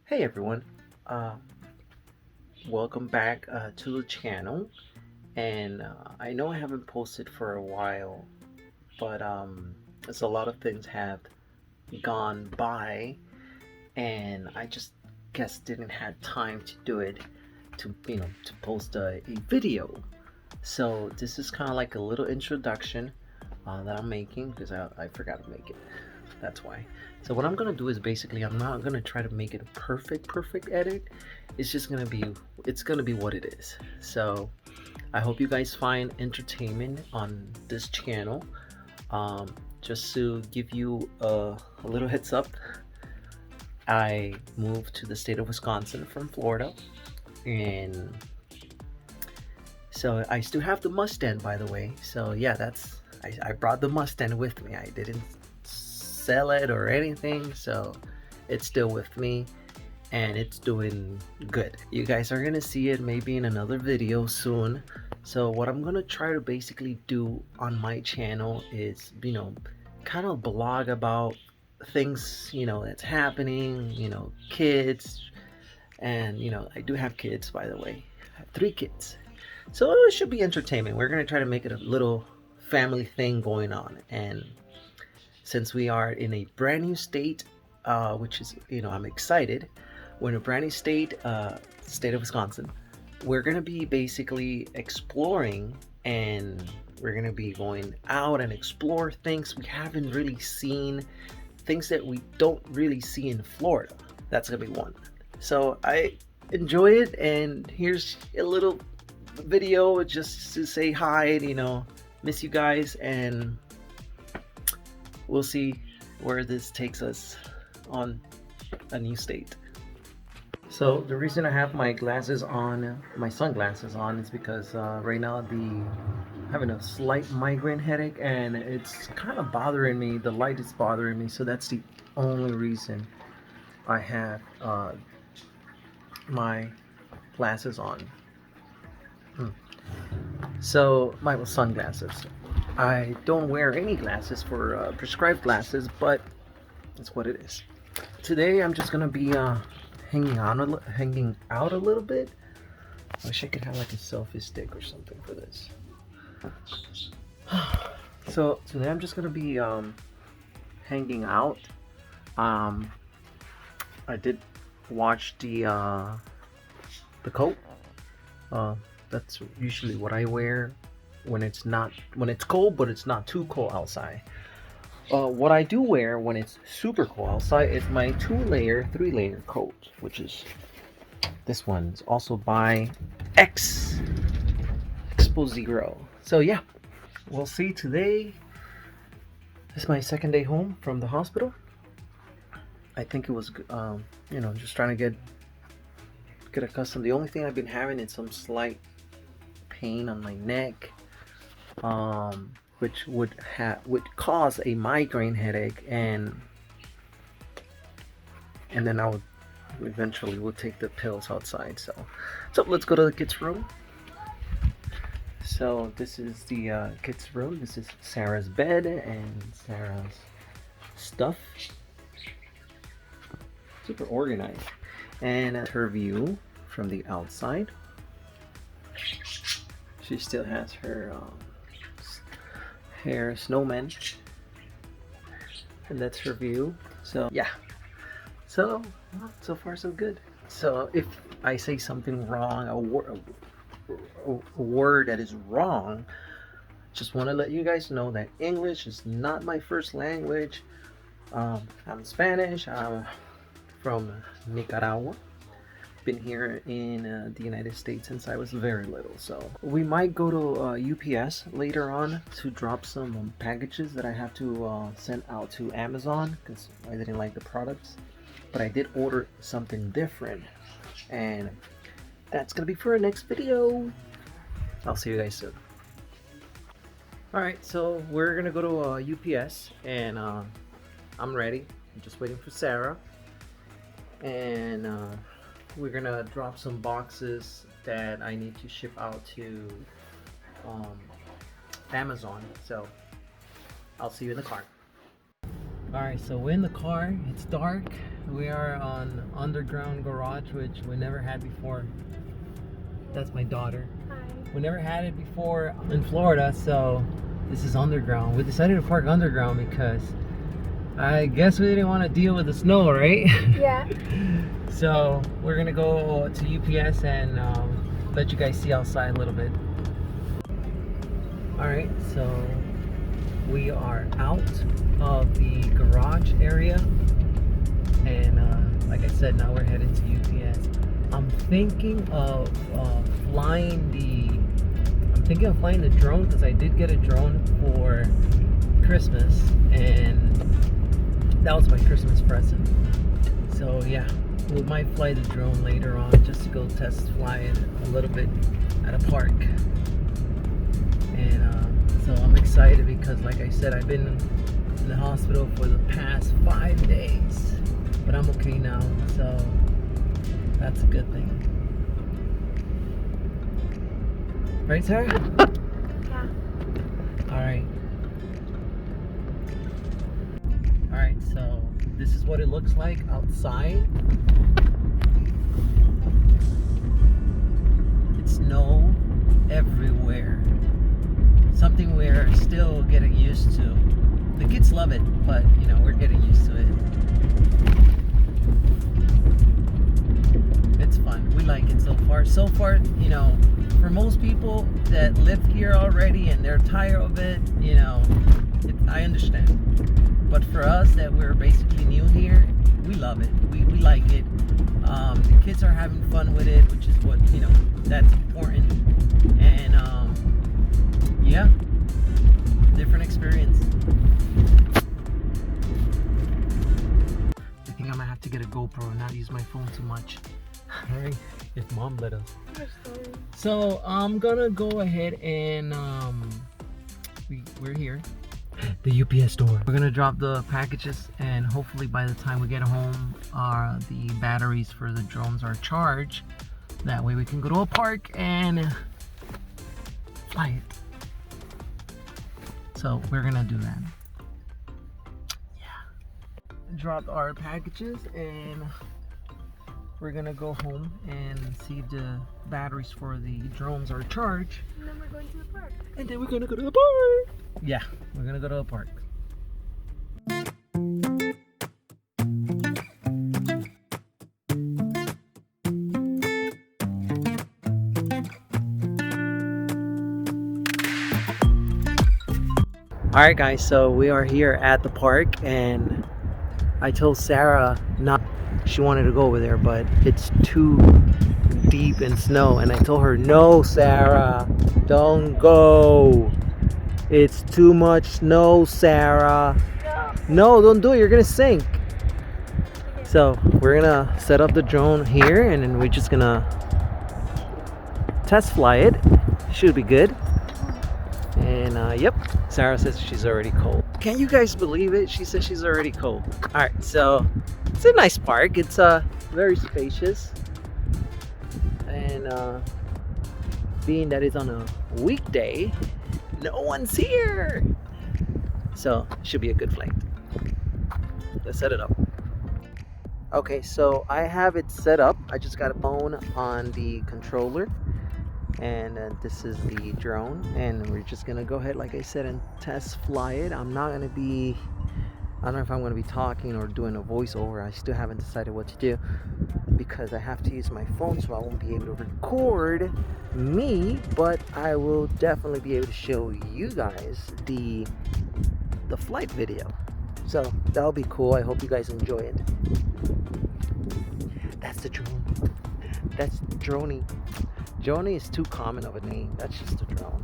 Hey everyone, uh, welcome back to the channel. And I know I haven't posted for a while, but as a lot of things have gone by, and I just guess didn't have time to do it to post a video. So this is kind of like a little introduction that I'm making because I forgot to make it. That's why. So what I'm gonna do is basically I'm not gonna try to make it a perfect edit. It's just gonna be what it is. So I hope you guys find entertainment on this channel. Just to give you a little heads up, I moved to the state of Wisconsin from Florida, and so I still have the Mustang, by the way. So yeah, I brought the Mustang with me. I didn't sell it or anything, so it's still with me and it's doing good. You guys are gonna see it maybe in another video soon. So what I'm gonna try to basically do on my channel is, kind of blog about things, that's happening, kids, and I do have kids, by the way. I have 3 kids. So it should be entertainment. We're gonna try to make it a little family thing going on. And since we are in a brand new state, which is, I'm excited. We're in a brand new state, state of Wisconsin. We're gonna be basically exploring, and we're gonna be going out and explore things we haven't really seen, things that we don't really see in Florida. That's gonna be one. So I enjoy it, and here's a little video just to say hi, miss you guys, and we'll see where this takes us on a new state. So the reason I have my glasses on, my sunglasses on, is because right now I'm having a slight migraine headache, and it's kind of bothering me. The light is bothering me, so that's the only reason I have my glasses on. So my sunglasses. I don't wear any glasses for prescribed glasses, but that's what it is. Today I'm just gonna be hanging out a little bit. I wish I could have like a selfie stick or something for this. So today I'm just gonna be hanging out. I did watch the coat. That's usually what I wear when it's cold, but it's not too cold outside. What I do wear when it's super cold outside is my 3-layer coat, which is this one's also by Expo Zero. So yeah, we'll see. Today is my second day home from the hospital. I think it was, just trying to get accustomed. The only thing I've been having is some slight pain on my neck, which would cause a migraine headache, and then I would eventually take the pills outside. So let's go to the kids' room. So this is the kids' room. This is Sarah's bed and Sarah's stuff. Super organized. And her view from the outside. She still has her hair snowman, and that's her view. So yeah, so far so good. So if I say something wrong, a word that is wrong, just want to let you guys know that English is not my first language. I'm Spanish. I'm from Nicaragua. Been here in the United States since I was very little. So we might go to UPS later on to drop some packages that I have to send out to Amazon because I didn't like the products. But I did order something different, and that's gonna be for our next video. I'll see you guys soon. Alright, so we're gonna go to UPS, and I'm ready. I'm just waiting for Sarah, and we're gonna drop some boxes that I need to ship out to Amazon. So I'll see you in the car. Alright, so we're in the car. It's dark. We are on underground garage, which we never had before. That's my daughter. Hi. We never had it before in Florida, so this is underground. We decided to park underground because I guess we didn't want to deal with the snow, right? Yeah. So we're gonna go to UPS and let you guys see outside a little bit. All right, so we are out of the garage area, and like I said, now we're headed to UPS. I'm thinking of flying the drone, because I did get a drone for Christmas, and that was my Christmas present. So yeah, we might fly the drone later on just to go test fly it a little bit at a park. And so I'm excited because, like I said, I've been in the hospital for the past 5 days, but I'm okay now, so that's a good thing. Right, Sarah? Yeah. Alright. Alright, so this is what it looks like outside. It's snow everywhere. Something we're still getting used to. The kids love it, but you know, we're getting used to it. It's fun. We like it so far. So far, you know, for most people that live here already and they're tired of it, you know, I understand. But for us that we're basically new here, we love it. We like it. The kids are having fun with it, which is what, you know, that's important. And yeah, different experience. I think I'm gonna have to get a GoPro and not use my phone too much. Alright, if mom let us. So I'm gonna go ahead and we're here, the UPS store. We're gonna drop the packages, and hopefully by the time we get home, the batteries for the drones are charged. That way we can go to a park and fly it. So we're gonna do that. Yeah. Dropped our packages, and we're gonna go home and see if the batteries for the drones are charged. And then we're going to the park. And then we're gonna go to the park. Yeah, we're gonna go to a park. Alright guys, so we are here at the park, and I told Sarah she wanted to go over there, but it's too deep in snow, and I told her, no Sarah, don't go. It's too much snow, Sarah. No, don't do it, you're gonna sink. So we're gonna set up the drone here, and then we're just gonna test fly it. Should be good. And yep, Sarah says she's already cold. Can you guys believe it? She says she's already cold. Alright, so it's a nice park. It's very spacious, and being that it's on a weekday, no one's here, so it should be a good flight. Let's set it up. Okay, so I have it set up. I just got a phone on the controller, and this is the drone, and we're just gonna go ahead, like I said, and test fly it. I don't know if I'm gonna be talking or doing a voiceover. I still haven't decided what to do, because I have to use my phone, so I won't be able to record me, but I will definitely be able to show you guys the flight video. So that'll be cool. I hope you guys enjoy it. That's the drone. That's Droney. Droney is too common of a name. That's just a drone.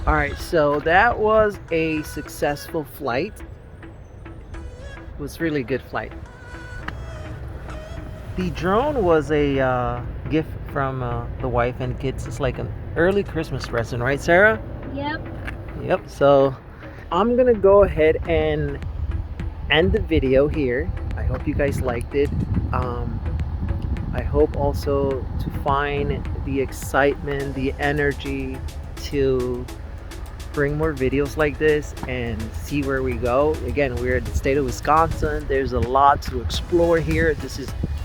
All right, so that was a successful flight. It was really a good flight. The drone was a gift from the wife and kids. It's like an early Christmas present, right, Sarah? Yep. Yep. So I'm gonna go ahead and end the video here. I hope you guys liked it. I hope also to find the excitement, the energy to bring more videos like this and see where we go. Again, we're in the state of Wisconsin. There's a lot to explore here.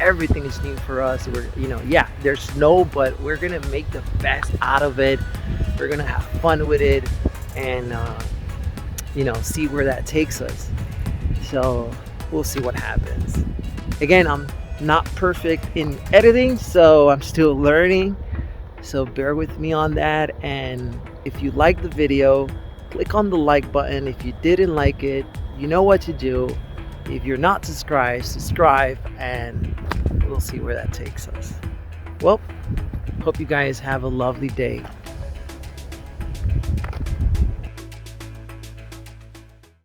Everything is new for us. We're, yeah, there's snow, but we're gonna make the best out of it. We're gonna have fun with it and see where that takes us. So we'll see what happens. Again, I'm not perfect in editing, so I'm still learning. So bear with me on that. And if you like the video, click on the like button. If you didn't like it, you know what to do. If you're not subscribed, subscribe, and we'll see where that takes us. Well, hope you guys have a lovely day.